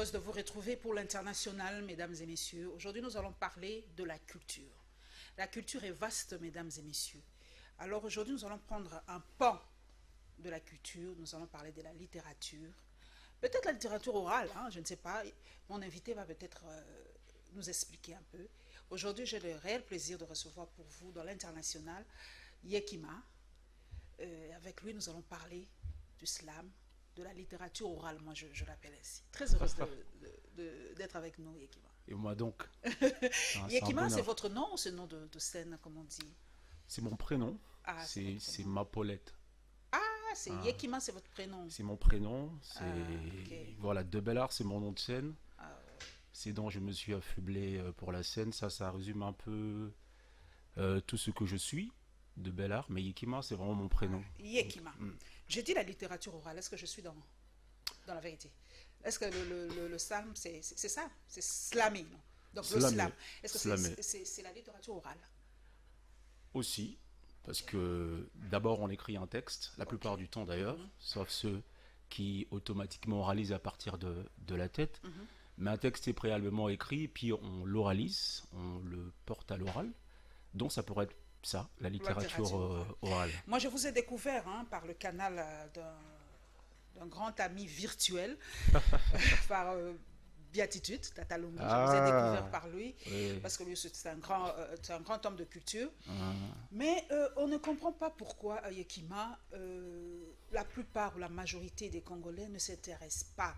heureuse de vous retrouver pour l'international, mesdames et messieurs. Aujourd'hui, nous allons parler de la culture. La culture est vaste, mesdames et messieurs. Alors aujourd'hui, nous allons prendre un pan de la culture. Nous allons parler de la littérature. Peut-être la littérature orale, hein, je ne sais pas. Mon invité va peut-être nous expliquer un peu. Aujourd'hui, j'ai le réel plaisir de recevoir pour vous dans l'international Yekima. Avec lui, nous allons parler du slam, de la littérature orale, moi je l'appelle ainsi. Très heureuse d'être avec nous, Yekima. Et moi donc, c'est un Yekima, c'est bonheur. votre nom ou c'est nom de scène, comme on dit? C'est mon prénom, Ah, c'est votre c'est prénom. ma Paulette. Ah, c'est Yekima, c'est votre prénom. C'est mon prénom, Ah, ok. voilà, De Bellard, c'est mon nom de scène. Ah, C'est dont je me suis affublé pour la scène. Ça résume un peu tout ce que je suis de Bellard. Mais Yekima, c'est vraiment mon prénom. Yekima. Mm. Je dis la littérature orale, est-ce que je suis dans la vérité? Est-ce que le slam, c'est ça? C'est slamé, non? Donc le Slamé, slam, est-ce que slamé c'est la littérature orale? aussi. Parce que d'abord on écrit un texte, la Ok. plupart du temps d'ailleurs, Mhm, sauf ceux qui automatiquement oralisent à partir de la tête. mhm. Mais un texte est préalablement écrit, puis on l'oralise, on le porte à l'oral. Donc ça pourrait être ça, la La littérature littérature orale. orale. Moi, je vous ai découvert hein, par le canal d'un grand ami virtuel, par Beatitude, Tatalongo. Je vous ai découvert Ah, par lui, oui. parce que lui, c'est un grand homme de culture. Ah, Mais on ne comprend pas pourquoi, à Yekima, la plupart ou la majorité des Congolais ne s'intéressent pas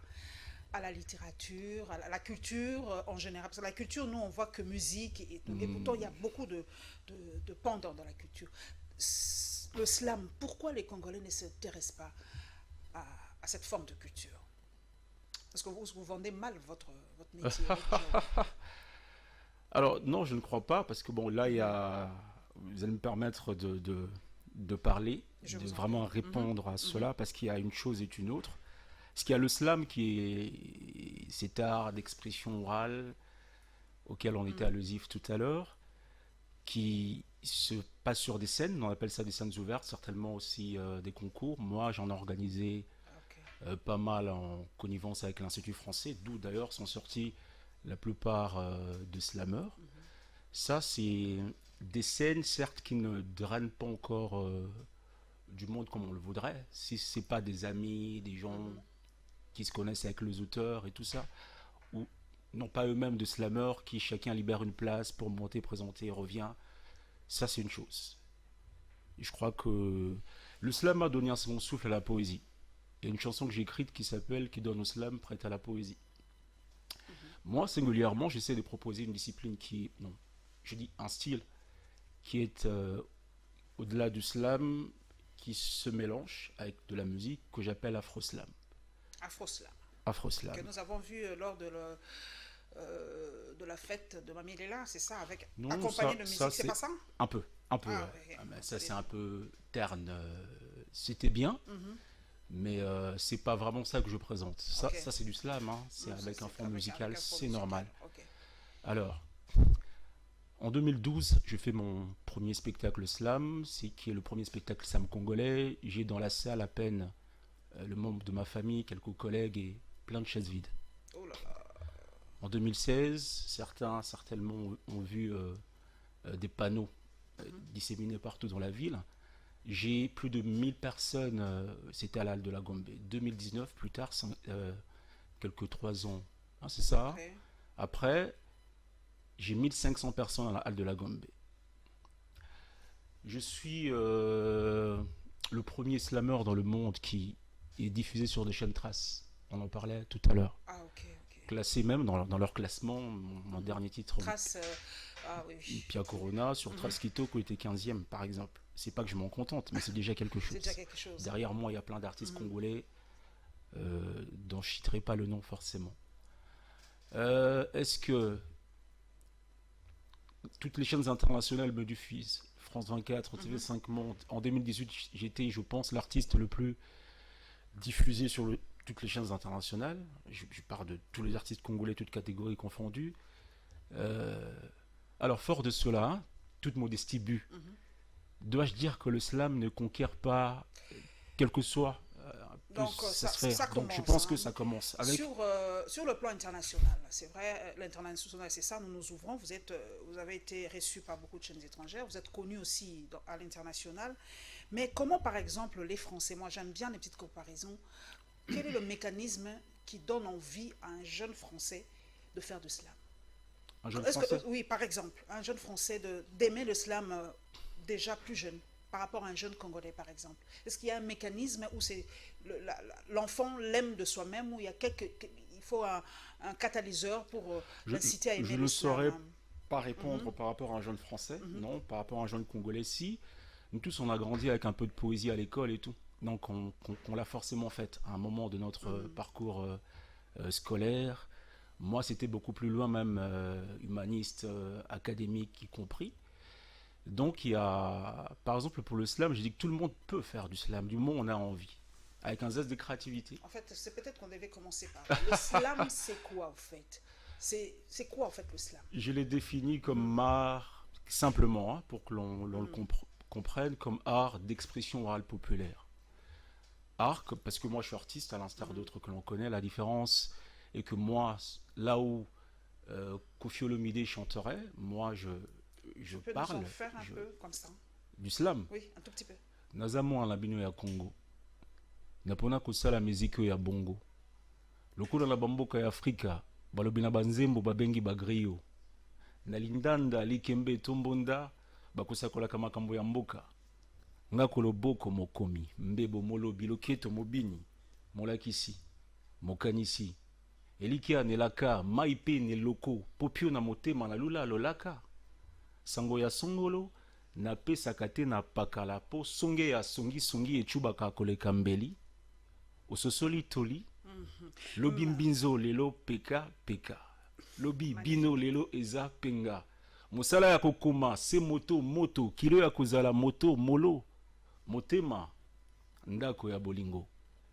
à la littérature, à la culture en général. Parce que la culture, nous, on voit que musique et tout. Et pourtant, il y a beaucoup de pendant dans la culture. Le slam, pourquoi les Congolais ne s'intéressent pas à, à cette forme de culture? Parce que vous vendez mal votre métier, votre job. alors non, je ne crois pas, parce que bon, là, il y a... Vous allez me permettre de parler, Je de vous en prie. vraiment Mhm, répondre à mhm. cela, parce qu'il y a une chose et une autre. Parce qu'il y a le slam qui est cet art d'expression orale auquel on était allusif tout à l'heure, qui se passe sur des scènes, on appelle ça des scènes ouvertes, certainement aussi des concours. Moi, j'en ai organisé Ok. pas mal en connivence avec l'Institut français, d'où d'ailleurs sont sortis la plupart de slameurs. Ça, c'est des scènes, certes, qui ne drainent pas encore du monde comme on le voudrait. Si c'est pas des amis, des gens qui se connaissent avec les auteurs et tout ça, ou non pas eux-mêmes de slameurs qui chacun libère une place pour monter, présenter et revient. Ça, c'est une chose. Et je crois que le slam a donné un second souffle à la poésie. Il y a une chanson que j'ai écrite qui s'appelle Qui donne au slam prête à la poésie. Moi, singulièrement, j'essaie de proposer une discipline qui est, non, je dis un style qui est au-delà du slam, qui se mélange avec de la musique que j'appelle afro-slam. Afro-slam, que Afro-slam. nous avons vu lors de la fête de Mamie Léla, c'est ça, avec Non, accompagné de ça musique, c'est c'est pas ça? un peu, Ah ouais. oui, Ah, mais donc ça allez. c'est un peu terne. C'était bien, Mhm. mais c'est pas vraiment ça que je présente. Ok. Ça c'est du slam, hein. C'est Non, ça, avec un c'est fond avec musical, un fond c'est musical. normal. Ok. Alors, en 2012, je fais mon premier spectacle slam, c'est qui est le premier spectacle slam congolais. J'ai dans la salle à peine le membre de ma famille, quelques collègues et plein de chaises vides. Oh là là. En 2016, certains certainement ont vu des panneaux disséminés partout dans la ville. J'ai plus de 1000 personnes, c'était à la Halle de la Gombe. 2019, plus tard, quelques 3 ans, hein, c'est ça. Après. Après, j'ai 1500 personnes à la Halle de la Gombe. Je suis le premier slammer dans le monde qui est diffusé sur des chaînes traces. On en parlait tout à l'heure. Ah, ok, ok. Classé même dans leur classement, mon dernier titre, Trace. Ah oui. Pia Corona, sur Trace Kitoko était 15e par exemple. C'est pas que je m'en contente, mais c'est déjà quelque C'est déjà chose. quelque chose. Derrière moi, il y a plein d'artistes congolais dont je citerai pas le nom forcément. Est-ce que toutes les chaînes internationales me diffusent France 24, TV5 Monde. En 2018, j'étais, je pense, l'artiste le plus diffusé sur toutes les chaînes internationales. Je parle de tous les artistes congolais, toutes catégories confondues. Euh, alors, fort de cela, toute modestie but, dois-je dire que le slam ne conquiert pas, quel que soit Donc ça se faire. ça Donc je commence. pense que Hein. ça commence avec. Sur le plan international, c'est vrai, l'international, c'est ça, nous nous ouvrons. Vous avez été reçu par beaucoup de chaînes étrangères, vous êtes connu aussi à l'international. Mais comment, par exemple, les Français, moi j'aime bien les petites comparaisons, quel est le mécanisme qui donne envie à un jeune Français de faire du slam? Un jeune Français. Oui, par exemple, un jeune Français d'aimer le slam déjà plus jeune, par rapport à un jeune Congolais, par exemple. Est-ce qu'il y a un mécanisme où l'enfant l'aime de soi-même, où il faut un catalyseur pour l'inciter à aimer Je le ne slam? saurais pas répondre par rapport à un jeune Français, non. Par rapport à un jeune Congolais, si. Nous tous, on a grandi avec un peu de poésie à l'école et tout. Donc, on l'a forcément fait à un moment de notre parcours scolaire. Moi, c'était beaucoup plus loin, même humaniste, académique y compris. Donc, il y a, par exemple, pour le slam, je dis que tout le monde peut faire du slam, du moment où on a envie, avec un zeste de créativité. En fait, c'est peut-être qu'on devait commencer par le slam, c'est quoi, en fait? C'est quoi, en fait, le slam? Je l'ai défini comme art, simplement, hein, pour que l'on le comprenne, comme art d'expression orale populaire. Art, parce que moi, je suis artiste, à l'instar d'autres que l'on connaît. La différence est que moi, là où Koffi Olomide chanterait, moi, je Tu peux parle nous en faire un peu comme ça? du slam. Oui, un tout petit peu. Nazamo la bino ya Congo. Napona kosala miziki ya bongo. Lokola na bamboka ya Afrika, balobi na banzembo babengi bagrio. Na lindanda likembe tombonda, bakosakolaka makambo ya mboka. Nga koloboko mokomi, mbebo molobi loketo mobini, molakisi, mokanisi. Elikia nelaka, maipe neloko, popio na motema na lula lolaka. Sango ya songolo, na pesaka te na pakala po songe ya songi echubaka koleka mbeli. Ososoli toli, lobi mbinzo lelo peka peka. Lobi bino lelo eza penga. Mosala ya kokoma se moto kilo ya kozala moto molo. Motema ndako ya bolingo.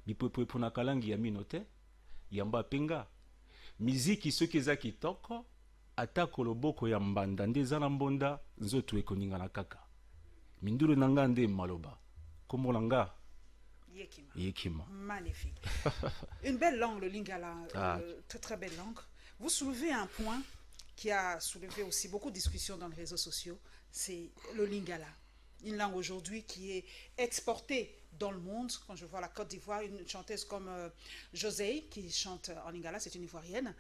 Bipwepwepo na kalangi ya mino te, yamba penga. Miziki soki eza kitoko, atako loboko ya mbanda nde eza na mbonda, nzoto ekoningana kaka. Mindulu nanga nde maloba. Kombo nanga Yekima. Magnifique. Une belle langue, le lingala, très très belle langue. Vous soulevez un point qui a soulevé aussi beaucoup de discussions dans les réseaux sociaux, c'est le lingala. Une langue aujourd'hui qui est exportée dans le monde. Quand je vois la Côte d'Ivoire, une chanteuse comme José qui chante en lingala, c'est une Ivoirienne.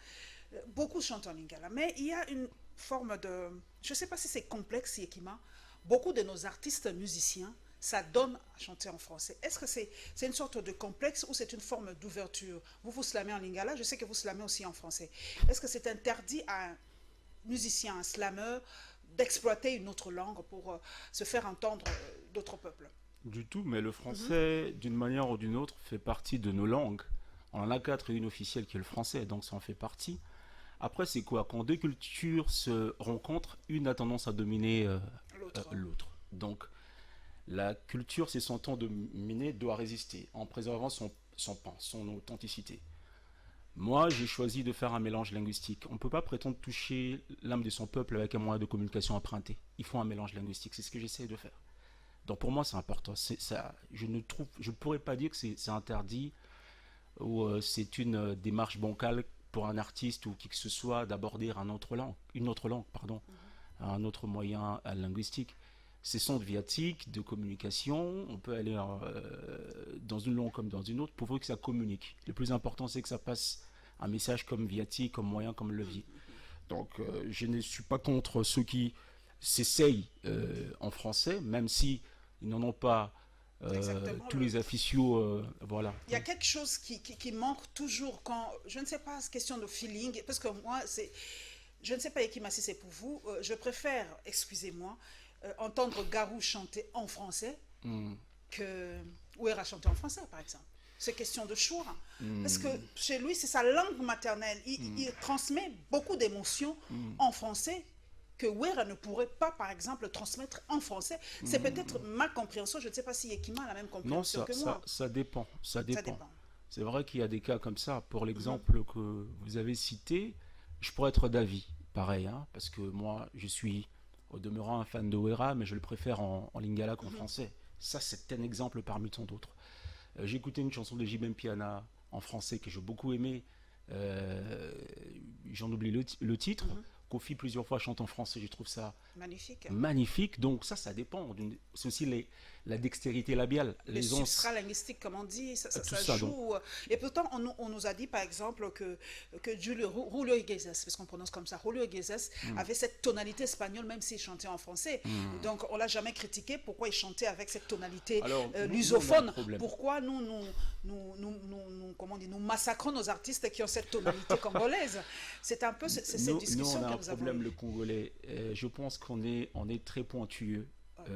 Beaucoup chantent en lingala, mais il y a une forme de... Je ne sais pas si c'est complexe, Yekima. Beaucoup de nos artistes musiciens, ça donne à chanter en français. Est-ce que c'est une sorte de complexe ou c'est une forme d'ouverture? Vous slamez en lingala, je sais que vous slamez aussi en français. Est-ce que c'est interdit à un musicien, un slameur, d'exploiter une autre langue pour se faire entendre d'autres peuples? Du tout, mais le français, d'une manière ou d'une autre, fait partie de nos langues. On en a 4 et une officielle qui est le français, donc ça en fait partie. Après, c'est quoi? Quand deux cultures se rencontrent, une a tendance à dominer l'autre. Donc, la culture, c'est son temps dominé, doit résister en préservant son pan, son authenticité. Moi, j'ai choisi de faire un mélange linguistique. On ne peut pas prétendre toucher l'âme de son peuple avec un moyen de communication emprunté. Il faut un mélange linguistique. C'est ce que j'essaie de faire. Donc pour moi, c'est important. Je ne pourrais pas dire que c'est interdit ou c'est une démarche bancale pour un artiste ou qui que ce soit d'aborder une autre langue, un autre moyen linguistique. Ces sondes viatiques de communication, on peut aller dans une langue comme dans une autre, pourvu que ça communique. Le plus important, c'est que ça passe un message comme viatique, comme moyen, comme levier. Donc, je ne suis pas contre ceux qui s'essayent en français, même si ils n'en ont pas tous les officiaux. Voilà. Il y a quelque chose qui manque toujours quand, je ne sais pas, c'est question de feeling, parce que moi, je ne sais pas, Yekima, si c'est pour vous, je préfère, excusez-moi, entendre Garou chanter en français que Ouera chanter en français, par exemple. C'est question de choix. Parce que chez lui, c'est sa langue maternelle. Il transmet beaucoup d'émotions en français que Ouera ne pourrait pas, par exemple, transmettre en français. C'est peut-être ma compréhension. Je ne sais pas si Yekima a la même compréhension que moi. Ça dépend. Ça dépend. C'est vrai qu'il y a des cas comme ça. Pour l'exemple que vous avez cité, je pourrais être d'avis. Pareil, hein, parce que moi, je suis... au demeurant un fan de Ouera, mais je le préfère en lingala qu'en français. Ça, c'est un exemple parmi tant d'autres. J'ai écouté une chanson de J.B. Piana en français que j'ai beaucoup aimé. J'en oublie le titre. Kofi plusieurs fois chante en français, je trouve ça Magnifique. magnifique. Donc ça dépend. C'est aussi la dextérité labiale. Les substrats linguistiques, comme on dit, ça joue. Donc. Et pourtant, on nous a dit, par exemple, que Julio Iglesias, parce qu'on prononce comme ça, Julio Iglesias avait cette tonalité espagnole, même s'il chantait en français. Donc, on ne l'a jamais critiqué. Pourquoi il chantait avec cette tonalité lusophone? Pourquoi nous massacrons nos artistes qui ont cette tonalité congolaise? C'est un peu cette discussion que nous avons. Problème le congolais. Je pense qu'on est très pointueux. Okay.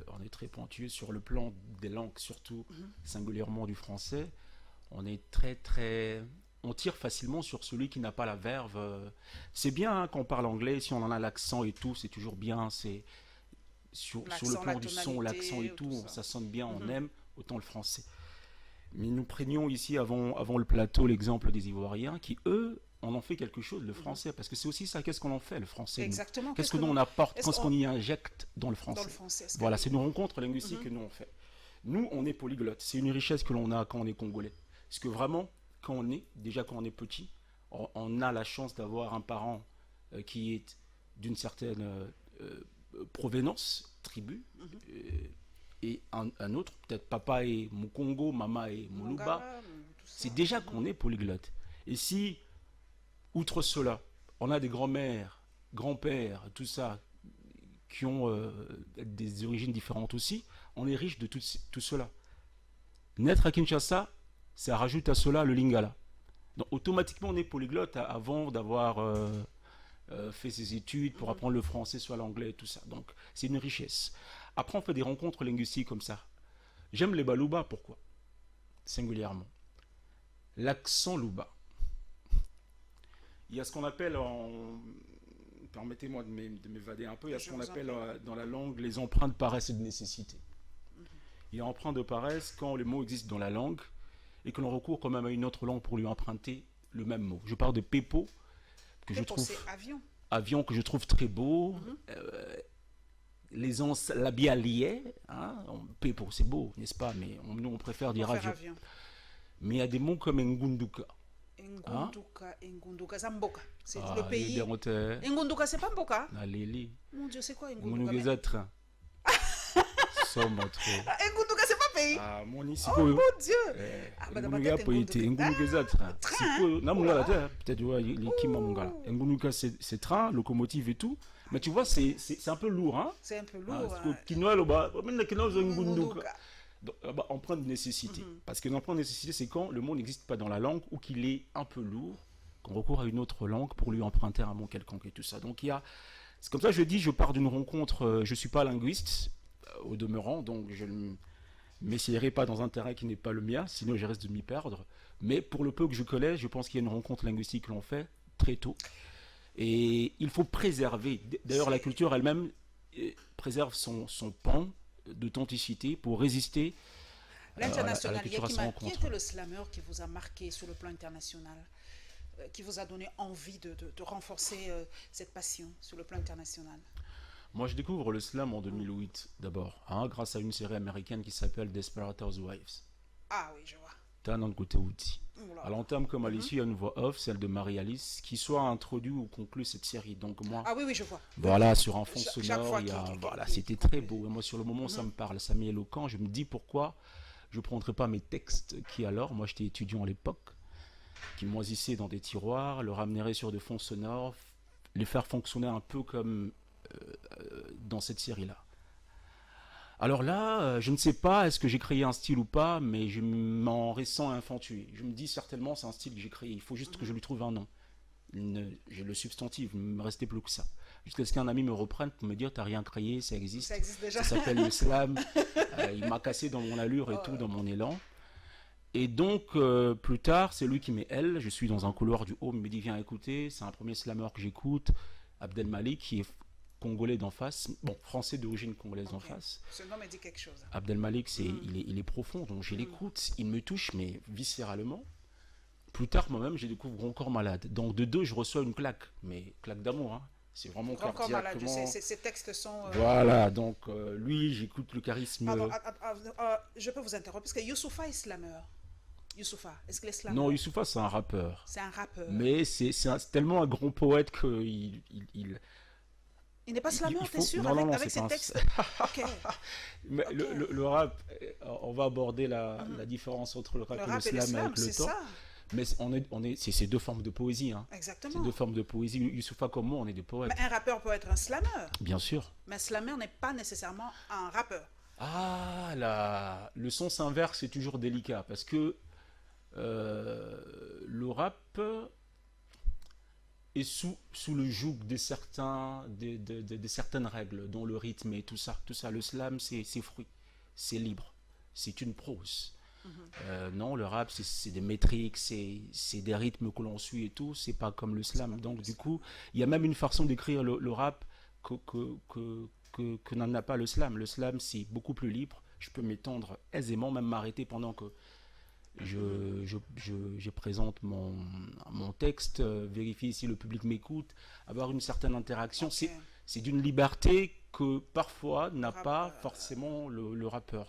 On est très pointueux sur le plan des langues, surtout singulièrement du français. On est on tire facilement sur celui qui n'a pas la verve. C'est bien quand on parle anglais, si on en a l'accent et tout, c'est toujours bien. C'est sur le plan du son, l'accent et tout, ça sonne bien, on aime autant le français. Mais nous prenions ici avant le plateau l'exemple des Ivoiriens qui, eux, on en fait quelque chose, le français, parce que c'est aussi ça, qu'est-ce qu'on en fait, le français? Exactement. Qu'est-ce que nous on apporte, qu'est-ce qu'on y injecte dans le français? Voilà, c'est une rencontre linguistique que nous on fait. Nous, on est polyglotte, c'est une richesse que l'on a quand on est congolais. Parce que vraiment, quand on est petit, on a la chance d'avoir un parent qui est d'une certaine provenance, tribu, et un autre, peut-être papa est Mukongo, maman est Moluba. C'est déjà qu'on est polyglotte. Et si outre cela, on a des grands-mères, grands-pères, tout ça, qui ont des origines différentes aussi. On est riche de tout cela. Naître à Kinshasa, ça rajoute à cela le lingala. Donc automatiquement, on est polyglotte avant d'avoir fait ses études pour apprendre le français, soit l'anglais et tout ça. Donc c'est une richesse. Après, on fait des rencontres linguistiques comme ça. J'aime les balouba, pourquoi? Singulièrement. L'accent louba. Il y a ce qu'on appelle, permettez-moi de m'évader un peu, il y a ce qu'on appelle dans la langue les empreintes de paresse et de nécessité. Il y a empreinte de paresse quand le mot existe dans la langue et que l'on recourt quand même à une autre langue pour lui emprunter le même mot. Je parle de Pepo, que je trouve avion que je trouve très beau. Les ans labialiers, Pepo, c'est beau, n'est-ce pas? Mais nous on préfère dire avion. Mais il y a des mots comme Ngunduka. Ngunduka, c'est Mboka. C'est le pays. Ngunduka, c'est pas Mboka? Mon Dieu, c'est quoi Ngunduka? Ngunduka, c'est pas pays. Mon Dieu. Ngunduka, c'est train, locomotive et tout. Mais tu vois, c'est un peu lourd, hein? C'est un peu lourd. Empreinte de nécessité. Parce que l'empreinte de nécessité, c'est quand le mot n'existe pas dans la langue ou qu'il est un peu lourd, qu'on recourt à une autre langue pour lui emprunter un mot quelconque et tout ça. Donc c'est comme ça que je dis, je pars d'une rencontre, je ne suis pas linguiste, au demeurant, donc je ne m'essayerai pas dans un terrain qui n'est pas le mien, sinon je risque de m'y perdre. Mais pour le peu que je connais, je pense qu'il y a une rencontre linguistique que l'on fait très tôt. Et il faut préserver. D'ailleurs, la culture elle-même préserve son pan d'authenticité pour résister l'international. Qui était le slammer qui vous a marqué sur le plan international, qui vous a donné envie de renforcer cette passion sur le plan international? Moi, je découvre le slam en 2008 d'abord, grâce à une série américaine qui s'appelle Desperate Housewives. Ah oui, je vois. Alors en termes comme Alicia, il y a une voix off, celle de Marie-Alice, qui soit introduit ou conclut cette série. Donc moi, oui, je vois. Voilà, sur un fond sonore, c'était très beau. Et moi, sur le moment, ça me parle, ça m'est éloquent. Je me dis pourquoi je ne prendrais pas mes textes qui alors, moi j'étais étudiant à l'époque, qui moisissaient dans des tiroirs, le ramenerais sur des fonds sonores, les faire fonctionner un peu comme dans cette série-là. Alors là, je ne sais pas, est-ce que j'ai créé un style ou pas, mais je m'en ressens infantué. Je me dis certainement, c'est un style que j'ai créé. Il faut juste que je lui trouve un nom. J'ai le substantif, il ne me restait plus que ça. Jusqu'à ce qu'un ami me reprenne pour me dire, t'as rien créé, ça existe. Ça existe déjà. Ça s'appelle le slam. Il m'a cassé dans mon allure et tout, dans mon élan. Et donc, plus tard, c'est lui qui met elle. Je suis dans un couloir du home, il me dit, viens écouter. C'est un premier slammer que j'écoute, Abdel Malik, qui est congolais d'en face, français d'origine congolaise d'en face. Ce nom me dit quelque chose. Abdel Malik, il est profond, donc je l'écoute, il me touche, mais viscéralement. Plus tard, moi-même, j'ai découvert Grand Corps Malade. Donc de deux, je reçois une claque, mais claque d'amour. C'est vraiment Grand corps malade, je sais, cardiaquement. ces textes sont... Voilà, donc lui, j'écoute le charisme. Pardon, je peux vous interrompre, parce que Youssoupha est slameur. Youssoupha, est-ce qu'il est Non, slameur? Youssoupha, c'est un rappeur. C'est un rappeur. Mais c'est tellement un grand poète que Il n'est pas il slameur, t'es faut. sûr, Non, non, non, avec c'est ses pas un. textes? Ok, Mais ok. le rap, on va aborder la différence entre le Le rap et le rap et slam l'islam, avec le c'est temps. ça. Mais c'est ces deux formes de poésie. Hein. C'est Exactement. deux formes de poésie. Youssoupha comme moi, on est des poètes. Mais un rappeur peut être un slameur. Bien sûr. Mais un slameur n'est pas nécessairement un rappeur. Ah, le son s'inverse, c'est toujours délicat parce que le rap est sous le joug de certaines règles, dont le rythme et tout ça. Tout ça, le slam, c'est fruit, c'est libre, c'est une prose. Non, le rap, c'est des métriques, c'est des rythmes que l'on suit et tout, c'est pas comme le slam. Donc, du coup, il y a même une façon d'écrire le rap que n'en a pas le slam. Le slam, c'est beaucoup plus libre. Je peux m'étendre aisément, même m'arrêter pendant que je présente mon texte, vérifier si le public m'écoute, avoir une certaine interaction. Ok. C'est d'une liberté que parfois n'a Rap, pas forcément le rappeur.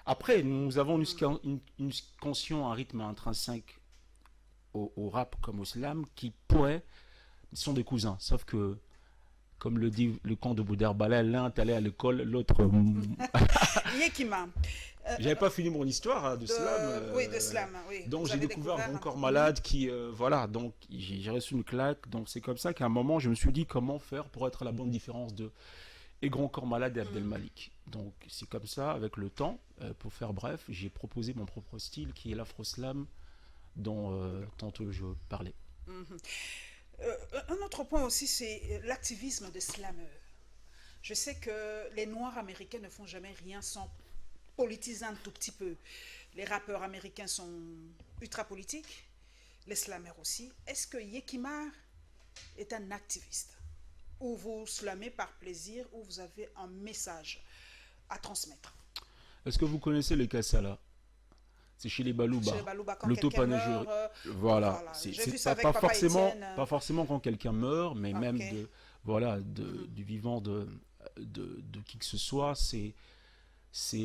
Après, nous avons une conscience, un rythme intrinsèque au rap comme au slam qui pourrait, ils sont des cousins, sauf que, comme le dit le camp de Boudherbala, l'un est allé à l'école, l'autre. Yekima. J'avais pas fini mon histoire hein, de slam. Oui, de slam. Oui. Donc Vous j'ai avez découvert un- Grand Corps Malade qui, voilà, donc j'ai reçu une claque. Donc c'est comme ça qu'à un moment je me suis dit comment faire pour être à la bonne différence de et Grand Corps Malade et Abdel Malik. Donc c'est comme ça, avec le temps, pour faire bref, j'ai proposé mon propre style qui est l'afro-slam dont tantôt je parlais. Un autre point aussi, c'est l'activisme des slameurs. Je sais que les Noirs américains ne font jamais rien sans politiser un tout petit peu. Les rappeurs américains sont ultra politiques, les slameurs aussi. Est-ce que Yekimar est un activiste? Ou vous slamez par plaisir, ou vous avez un message à transmettre? Est-ce que vous connaissez les Kassala? C'est chez les Balouba. Chez les Balouba, quand quelqu'un L'autopanégyrie. meurt, Voilà. voilà. C'est J'ai vu c'est ça pas, avec pas Papa forcément, Étienne. pas forcément quand quelqu'un meurt, mais même Ok. voilà, du vivant de qui que ce soit. C'est C'est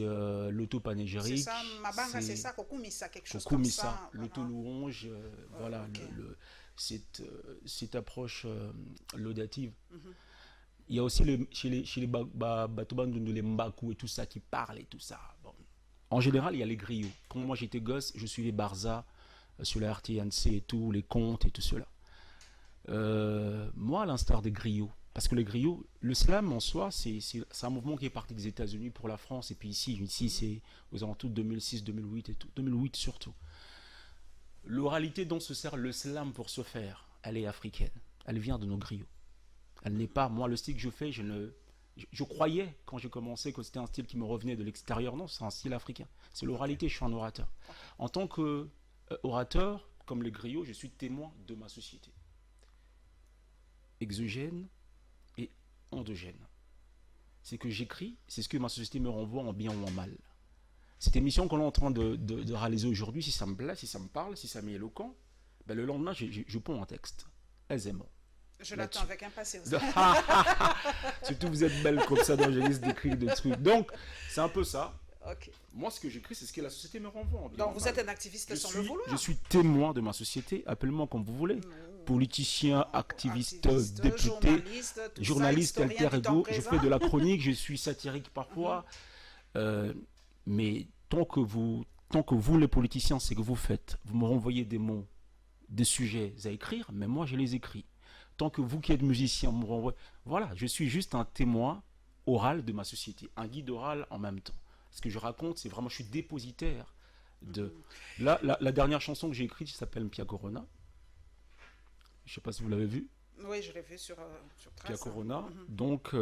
l'autopanégyrique. ça, Mabanga, c'est ça, Kokumisa, quelque chose comme Kokumisa, ça. Voilà. l'auto-louange, voilà, ok. cette approche laudative. Il y a aussi chez les Batoban les Mbaku et tout ça qui parlent et tout ça. Bon. En général, il y a les griots. Quand moi j'étais gosse, je suivais Barza sur la RTNC et tout, les contes et tout cela. Moi, à l'instar des griots, parce que les griots, le slam en soi, c'est un mouvement qui est parti des États-Unis pour la France, et puis ici c'est aux alentours de 2006, 2008 et tout, 2008 surtout. L'oralité dont se sert le slam pour se faire, elle est africaine. Elle vient de nos griots. Elle n'est pas, moi, le style que je fais, je croyais quand j'ai commencé que c'était un style qui me revenait de l'extérieur. Non, c'est un style africain. C'est l'oralité, je suis un orateur. En tant que orateur, comme les griots, je suis témoin de ma société. Exogène et endogène. C'est que j'écris, c'est ce que ma société me renvoie en bien ou en mal. Cette émission qu'on est en train de réaliser aujourd'hui, si ça me plaît, si ça me parle, si ça m'est éloquent, ben le lendemain, je ponds un texte, aisément. Je l'attends avec impatience. Surtout vous êtes belle comme ça, donc j'ai liste d'écrire des trucs. Donc, c'est un peu ça. Ok. Moi, ce que j'écris, c'est ce que la société me renvoie. En bien Donc ou en vous mal. êtes un activiste sans le vouloir. Je suis témoin de ma société, appelez-moi comme vous voulez. Politicien, activiste, député, journaliste, alter ego. Je fais de la chronique, je suis satirique parfois. Mais tant que vous, les politiciens, c'est que vous faites, vous me renvoyez des mots, des sujets à écrire, mais moi, je les écris. Tant que vous qui êtes musicien, me renvoyez. Voilà, je suis juste un témoin oral de ma société, un guide oral en même temps. Ce que je raconte, c'est vraiment, je suis dépositaire de. Là, la dernière chanson que j'ai écrite, ça s'appelle Pia Corona. Je ne sais pas si vous l'avez vu. Oui, je l'ai vu sur Trace. Pia Corona. Donc,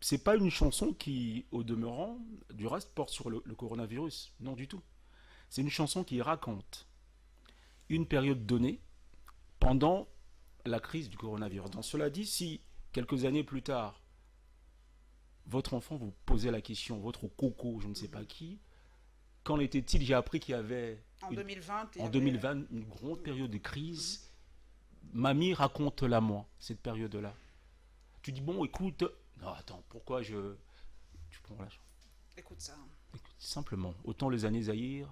c'est pas une chanson qui, au demeurant, du reste, porte sur le coronavirus. Non, du tout. C'est une chanson qui raconte une période donnée pendant la crise du coronavirus. Donc, cela dit, si quelques années plus tard, votre enfant vous posait la question, votre coco, je ne sais pas qui, qu'en était-il? J'ai appris qu'il y avait En 2020, en 2020 une grande période de crise. Mamie, raconte-la moi, cette période-là. tu dis, bon, écoute, non, attends, pourquoi je... Tu prends la... Écoute ça. Écoute, simplement, autant les années Zaïre,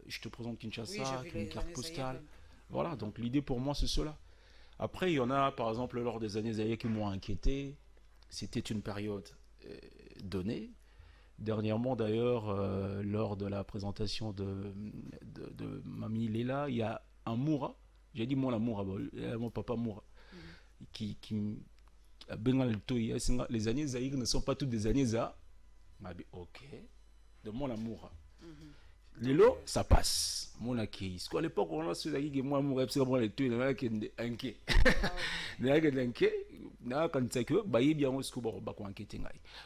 je te présente Oui, j'ai Kinshasa vu avec une les carte années postale. Zaïre. Voilà, donc l'idée pour moi, c'est cela. Après, il y en a, par exemple, lors des années Zaïre qui m'ont inquiété. C'était une période donnée. Dernièrement, d'ailleurs, lors de la présentation de Mamie Léla, il y a un Moura. J'ai dit moi la Moura, mon papa Moura, qui a les années Zaïre ne sont pas toutes des années Za. m'a dit ok, de moi la Moura. Lelo, ça passe. Mon acquis. Parce qu'à l'époque, on a ceux qui moi Moura, c'est moi les tuer, les qui sont inquiets.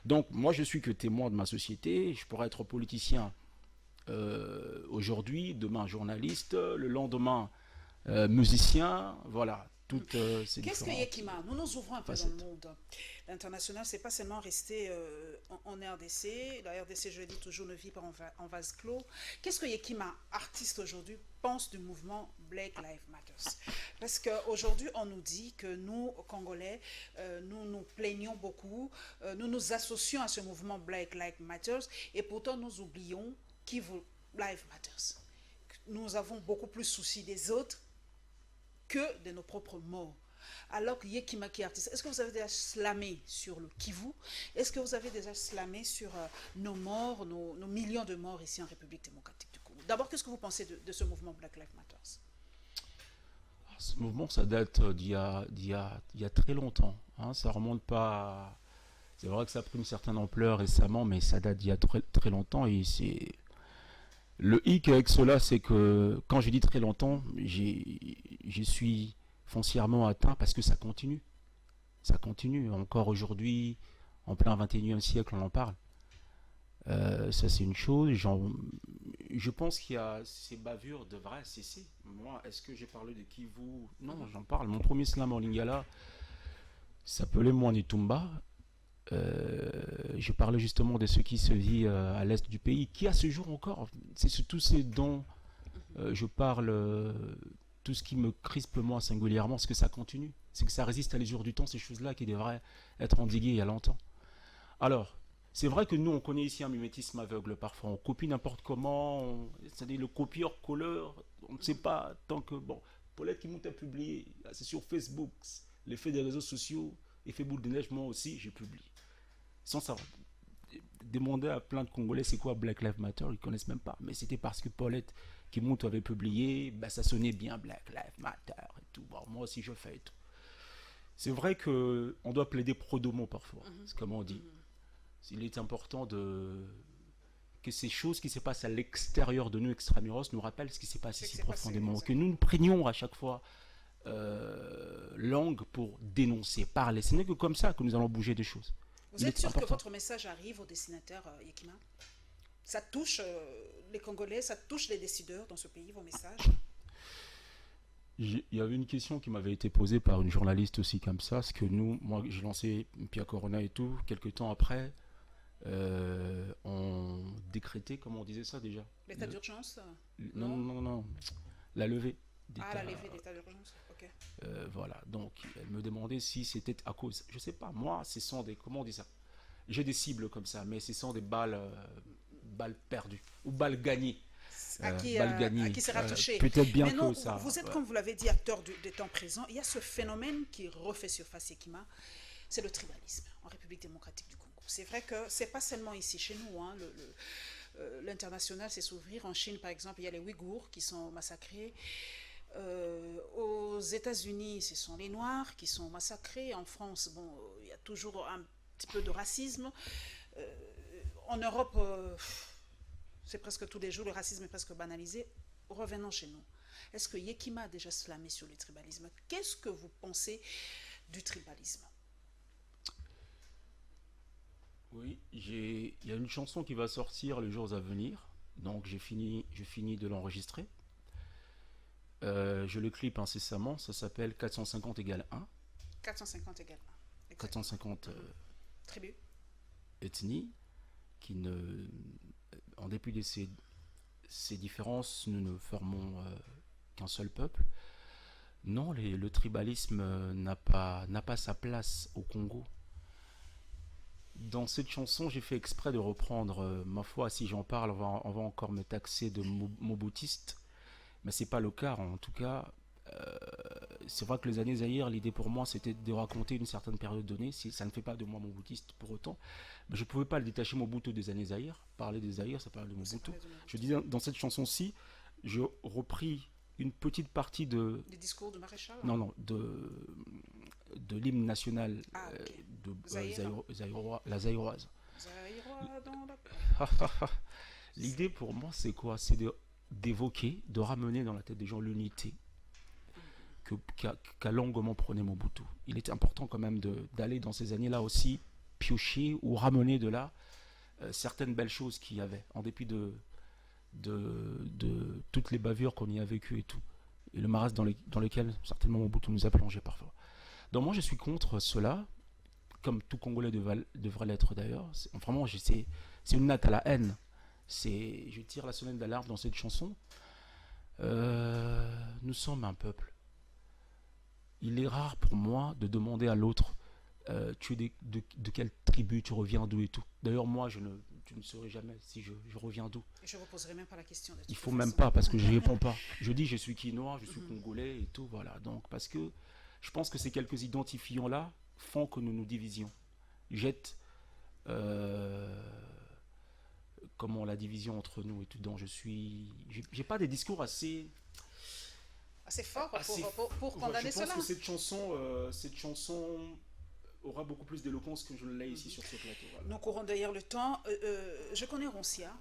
Donc, moi, je suis que témoin de ma société. Je pourrais être politicien aujourd'hui, demain journaliste, le lendemain musicien. Voilà, toutes ces Qu'est-ce que différentes Yekima? Nous nous ouvrons un peu dans facettes. le monde. L'international, c'est pas seulement rester en RDC. La RDC, je le dis toujours, ne vit pas en vase clos. Qu'est-ce que Yekima, artiste aujourd'hui, pense du mouvement Black Lives Matter? Parce qu'aujourd'hui, on nous dit que nous, Congolais, nous nous plaignons beaucoup, nous nous associons à ce mouvement Black Lives Matter, et pourtant nous oublions qui vous Lives Matter. Nous avons beaucoup plus souci des autres que de nos propres morts. Alors que Yekima qui est artiste, est-ce que vous avez déjà slamé sur le Kivu? Est-ce que vous avez déjà slamé sur nos morts, nos millions de morts ici en République démocratique du Congo? D'abord, qu'est-ce que vous pensez de ce mouvement Black Lives Matter? Ce mouvement, ça date d'il y a très longtemps. Hein, ça remonte pas. C'est vrai que ça a pris une certaine ampleur récemment, mais ça date d'il y a très, très longtemps. Et c'est le hic avec cela, c'est que quand je dis très longtemps, je suis foncièrement atteint parce que ça continue. Ça continue. Encore aujourd'hui, en plein 21e siècle, on en parle. Ça, c'est une chose. Je pense qu'il y a ces bavures devraient cesser. Moi, est-ce que j'ai parlé de Kivu? Non, j'en parle. Mon premier slam en lingala s'appelait Mwanitumba. Je parlais justement de ce qui se vit à l'est du pays, qui à ce jour encore, c'est surtout ce dont je parle, tout ce qui me crispe moi singulièrement, c'est que ça continue, c'est que ça résiste à l'usure du temps, ces choses-là qui devraient être endiguées il y a longtemps. Alors, c'est vrai que nous, on connaît ici un mimétisme aveugle parfois, on copie n'importe comment, c'est-à-dire le copieur-colleur, on ne sait pas, tant que, bon, Paulette qui monte à publier, c'est sur Facebook, l'effet des réseaux sociaux, effet boule de neige, moi aussi, j'ai publié. Sans savoir, demander à plein de Congolais c'est quoi Black Lives Matter, ils connaissent même pas. Mais c'était parce que Paulette qui monte avait publié, bah, ça sonnait bien Black Lives Matter et tout. Bon, moi aussi je fais et tout. C'est vrai que on doit plaider pro domo parfois, c'est comme on dit. Il est important que ces choses qui se passent à l'extérieur de nous, extramuros, nous rappellent ce qui s'est passé si profondément. Que nous nous prenions à chaque fois langue pour dénoncer, parler. Ce n'est que comme ça que nous allons bouger des choses. Vous êtes sûr que votre message arrive aux destinataires, Yekima? Ça touche les Congolais, ça touche les décideurs dans ce pays, vos messages? Il y avait une question qui m'avait été posée par une journaliste aussi comme ça, parce que nous, moi j'ai lancé Pia Corona et tout, quelques temps après, on décrétait, comment on disait ça déjà? L'état d'urgence? Non, la levée. Ah, la levée d'état d'urgence, ok. Voilà, donc elle me demandait si c'était à cause, je sais pas, moi, ce sont des, comment on dit ça? J'ai des cibles comme ça, mais ce sont des balles perdues, ou balles gagnées. À qui sera touché. Peut-être bien mais non, que ça. Vous êtes, comme vous l'avez dit, acteur des temps présents. Il y a ce phénomène qui refait surface, Yekima, c'est le tribalisme en République démocratique du Congo. C'est vrai que c'est pas seulement ici chez nous, hein, l'international c'est s'ouvrir. En Chine, par exemple, il y a les Ouïghours qui sont massacrés. Aux États-Unis, ce sont les Noirs qui sont massacrés. En France, bon, il y a toujours un petit peu de racisme. En Europe, c'est presque tous les jours, le racisme est presque banalisé. Revenons chez nous. Est-ce que Yekima a déjà slamé sur le tribalisme? Qu'est-ce que vous pensez du tribalisme? Oui, il y a une chanson qui va sortir les jours à venir. Donc j'ai fini de l'enregistrer. Je le clip incessamment, ça s'appelle 450 égale 1. 450 égale 1. 450 tribus. Ethnies qui ne, en dépit de ces différences, nous ne formons qu'un seul peuple. Non, le tribalisme n'a pas sa place au Congo. dans cette chanson, j'ai fait exprès de reprendre, ma foi, si j'en parle, on va encore me taxer de moboutiste, mais c'est pas le cas. En tout cas, euh, c'est vrai que les années Zaïre, l'idée pour moi, c'était de raconter une certaine période donnée. Si ça ne fait pas de moi moboutiste pour autant, mais je pouvais pas le détacher Mobutu des années Zaïre. Parler des Zaïre, ça parle de Mobutu. Je dis dans cette chanson-ci, j'ai repris une petite partie de... Les discours de Maréchal? Non, non, de l'hymne national Ok. de la Zaïroise Zaïroise. dans la... L'idée pour moi, c'est quoi? D'évoquer, de ramener dans la tête des gens l'unité qu'a longuement prôné Mobutu. Il était important quand même d'aller dans ces années-là aussi piocher ou ramener de là certaines belles choses qu'il y avait, en dépit de toutes les bavures qu'on y a vécues et tout. Et le marasme dans lequel certainement Mobutu nous a plongé parfois. Donc moi je suis contre cela, comme tout Congolais devrait l'être d'ailleurs. Vraiment, c'est une natte à la haine. Je tire la sonnette d'alarme dans cette chanson. Nous sommes un peuple. Il est rare pour moi de demander à l'autre tu es de quelle tribu, tu reviens d'où et tout. D'ailleurs, moi, je ne saurais jamais si je reviens d'où. Je ne vous poserai même pas la question. Il faut même pas, parce que je n'y réponds pas. Je dis je suis quinois, je suis congolais et tout, voilà. Donc, parce que je pense que ces quelques identifiants-là font que nous nous divisions. Jette comment la division entre nous et tout. Donc, j'ai pas des discours assez fort pour condamner cela. Je pense que cette chanson aura beaucoup plus d'éloquence que je l'ai ici sur ce plateau. Voilà. Nous courons d'ailleurs le temps. Je connais Ronsia.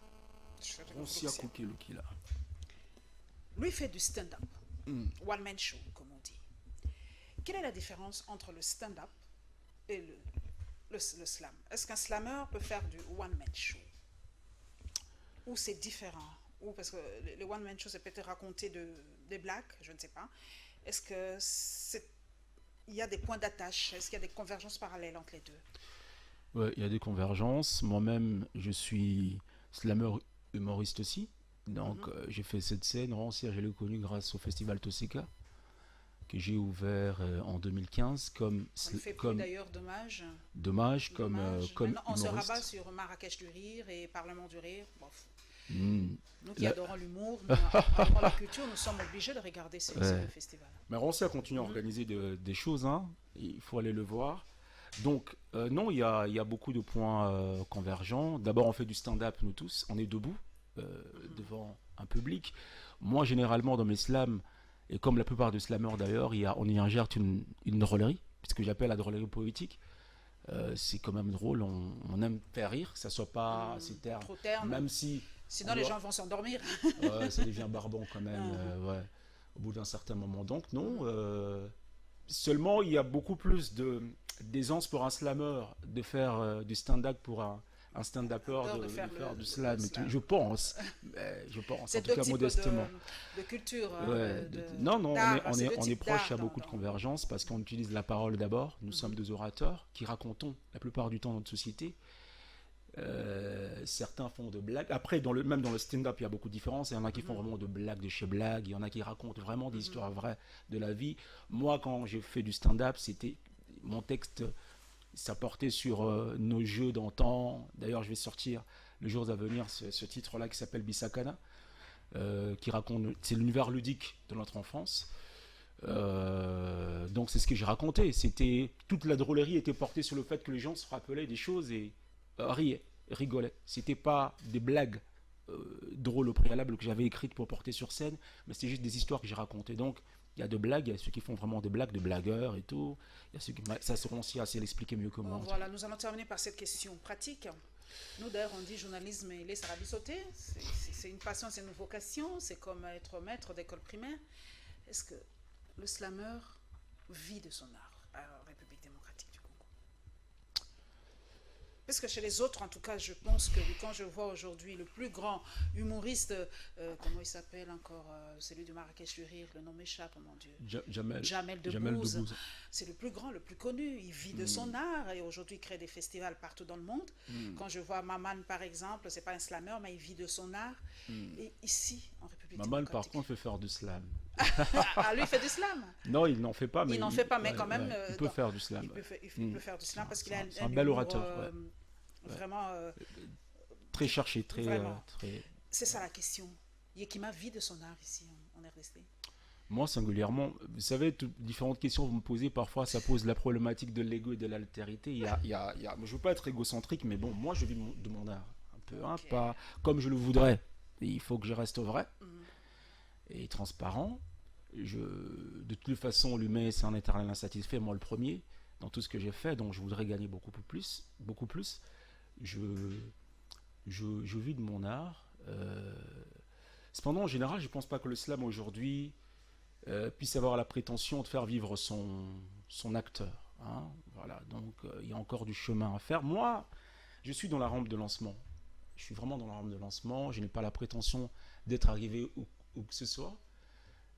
Ronsia Koukelouki là. Lui fait du stand-up. One man show, comme on dit. Quelle est la différence entre le stand-up et le slam? Est-ce qu'un slammer peut faire du one man show? Ou c'est différent? Ou parce que le one man show, c'est peut-être raconter des blagues, je ne sais pas. Est-ce que il y a des points d'attache? Est-ce qu'il y a des convergences parallèles entre les deux? Ouais, il y a des convergences. Moi-même, je suis slammer humoriste aussi. Donc, j'ai fait cette scène. Rancière, je l'ai connu grâce au festival Toseka, que j'ai ouvert en 2015. On ne fait plus d'ailleurs, dommage. Dommage, comme Maintenant, on humoriste. se rabat sur Marrakech du Rire et Parlement du Rire. Bof. Nous qui adorons l'humour, nous adorons la culture, nous sommes obligés de regarder ce festival. Mais Rancière continue à organiser des choses, hein. Il faut aller le voir. Donc, non, il y a beaucoup de points convergents. D'abord, on fait du stand-up, nous tous. On est debout devant un public. Moi, généralement, dans mes slams, et comme la plupart des slammers d'ailleurs, on y ingère une drôlerie, ce que j'appelle la drôlerie poétique. C'est quand même drôle, on aime faire rire, que ça soit pas assez terne. Trop terne. Même si... Sinon, les gens vont s'endormir. Ouais, ça devient barbant quand même, ouais, au bout d'un certain moment. Donc, non. Seulement, il y a beaucoup plus d'aisance pour un slammer de faire du stand-up pour un stand-upper de faire du slam. Et tout. Je pense, en tout cas modestement. De culture. Non, on est proche à beaucoup de convergences parce qu'on utilise la parole d'abord. Nous sommes des orateurs qui racontons la plupart du temps notre société. Certains font de blagues. Après, même dans le stand-up, il y a beaucoup de différences. Il y en a qui font vraiment de blagues de chez blagues. Il y en a qui racontent vraiment des histoires vraies de la vie. Moi, quand j'ai fait du stand-up, mon texte, ça portait sur nos jeux d'antan. D'ailleurs, je vais sortir le jour à venir ce titre-là qui s'appelle Bissakana, qui raconte, c'est l'univers ludique de notre enfance. Donc c'est ce que j'ai raconté. Toute la drôlerie était portée sur le fait que les gens se rappelaient des choses et rigolaient. C'était pas des blagues drôles au préalable que j'avais écrites pour porter sur scène, mais c'était juste des histoires que j'ai racontées. Donc il y a de blagues, il y a ceux qui font vraiment des blagues, de blagueurs et tout. Il y a ceux qui ça seront aussi assez l'expliquer mieux que moi. Voilà, nous allons terminer par cette question pratique. Nous d'ailleurs on dit journalisme et les sarabis sautés. C'est une passion, c'est une vocation, c'est comme être maître d'école primaire. Est-ce que le slammer vit de son art en République démocratique du Congo? Parce que chez les autres, en tout cas, je pense que quand je vois aujourd'hui le plus grand humoriste, comment il s'appelle encore, celui de Marrakech du Rire, le nom m'échappe, oh mon Dieu. Jamel Debbouze. C'est le plus grand, le plus connu. Il vit de son art et aujourd'hui il crée des festivals partout dans le monde. Quand je vois Maman, par exemple, c'est pas un slammer, mais il vit de son art. Et ici, en République Maman, démocratique... par contre, fait faire du slam. Ah, lui, il fait du slam. Non, il n'en fait pas. Mais il n'en fait pas, mais quand même... il peut faire du slam. Il peut faire du slam parce qu'il a un bel orateur. ouais. Vraiment, Très cherché, vraiment. très... C'est ça la question. Yekima vit de son art ici en RDC. Moi, singulièrement, vous savez, différentes questions que vous me posez, parfois, ça pose la problématique de l'ego et de l'altérité. Je ne veux pas être égocentrique, mais bon, moi, je vis de mon art. Un peu, hein, Ok. pas comme je le voudrais. Il faut que je reste vrai Mhm. et transparent. De toute façon, l'humain, c'est un éternel insatisfait, moi le premier, dans tout ce que j'ai fait, donc je voudrais gagner beaucoup plus. Beaucoup plus. Je, je vis de mon art. Cependant, en général, je ne pense pas que le slam aujourd'hui puisse avoir la prétention de faire vivre son acteur. Hein. Voilà, donc il y a encore du chemin à faire. Moi, je suis dans la rampe de lancement. Je suis vraiment dans la rampe de lancement. Je n'ai pas la prétention d'être arrivé où que ce soit.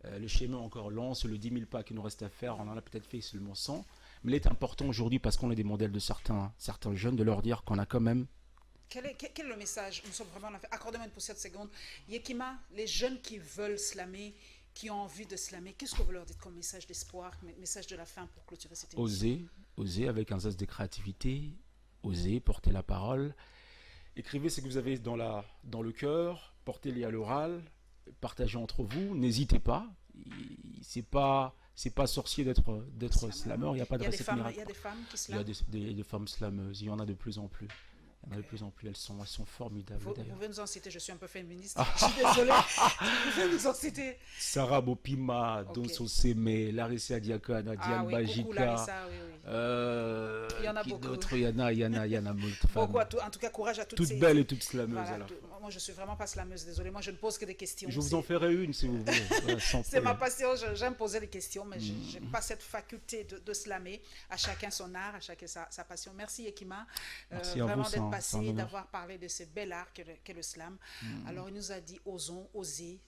Le schéma est encore lent, sur le 10 000 pas qu'il nous reste à faire, on en a peut-être fait seulement 100. Mais il est important aujourd'hui, parce qu'on est des modèles de certains jeunes, de leur dire qu'on a quand même... Quel est le message? Nous sommes vraiment en affaire. Accordez-moi pour cette seconde. Yekima, les jeunes qui veulent slammer, qui ont envie de slammer, qu'est-ce que vous leur dites comme message d'espoir, message de la fin pour clôturer cette émission? Oser avec un zeste de créativité, oser porter la parole. Écrivez ce que vous avez dans le cœur, portez-les à l'oral, partagez entre vous, n'hésitez pas. C'est pas sorcier d'être slammer, il n'y a pas de recette Il y miracle. a des femmes qui Il y a slament. des femmes slameuses, il y en a de plus en plus. Il y en a de plus en plus, elles sont formidables Vous d'ailleurs. pouvez nous en citer, je suis un peu féministe, je suis désolée. Vous pouvez nous en citer. Sarah Bopima, Ok. Donso Seme, Larissa Diakana, Ah Diane oui, coucou Bajika, Larissa, oui, oui. Il y en a qui beaucoup. d'autres, il y en a moult femmes. Beaucoup, en tout cas, courage à toutes Toutes ces... belles et toutes slameuses Voilà, à la fois. moi, je suis vraiment pas slameuse, désolée. Moi, je ne pose que des questions. Je vous en ferai une si vous voulez. Voilà, sans C'est ma problème. passion, j'aime poser des questions, mais je n'ai pas cette faculté de slammer. À chacun son art, à chacun sa passion. Merci Yekima, Merci à vous, vraiment c'est d'être un passé, honneur. d'avoir parlé de ce bel art qu'est le slam. Alors, il nous a dit, osons, osez.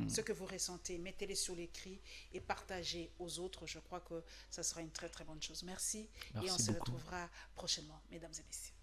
Ce que vous ressentez, mettez-les sur l'écrit et partagez aux autres. Je crois que ça sera une très très bonne chose. Merci et on Merci se beaucoup. retrouvera prochainement, mesdames et messieurs.